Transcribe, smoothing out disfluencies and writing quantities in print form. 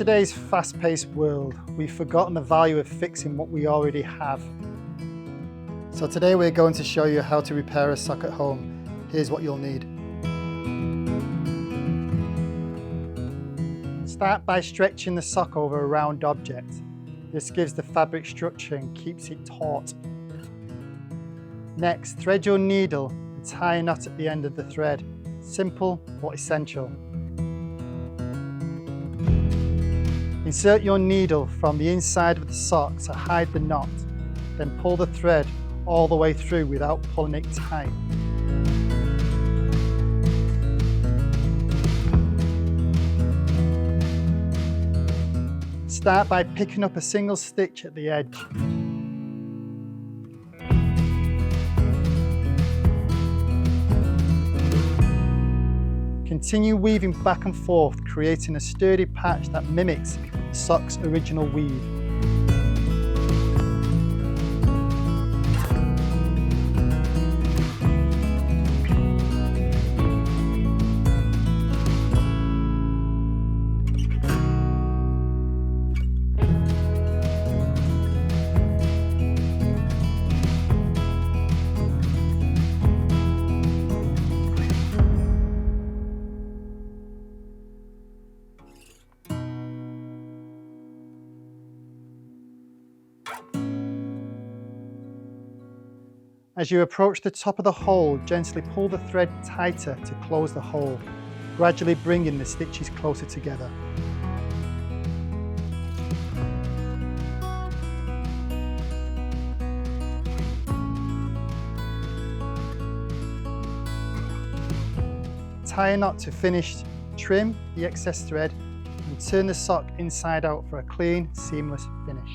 today's fast-paced world, we've forgotten the value of fixing what we already have. So today we're going to show you how to repair a sock at home. Here's what you'll need. Start by stretching the sock over a round object. This gives the fabric structure and keeps it taut. Next, thread your needle and tie a knot at the end of the thread. Simple but essential. Insert your needle from the inside of the sock to hide the knot, then pull the thread all the way through without pulling it tight. Start by picking up a single stitch at the edge. Continue weaving back and forth, creating a sturdy patch that mimics the sock's original weave. As you approach the top of the hole, gently pull the thread tighter to close the hole, gradually bringing the stitches closer together. Tie a knot to finish, trim the excess thread and turn the sock inside out for a clean, seamless finish.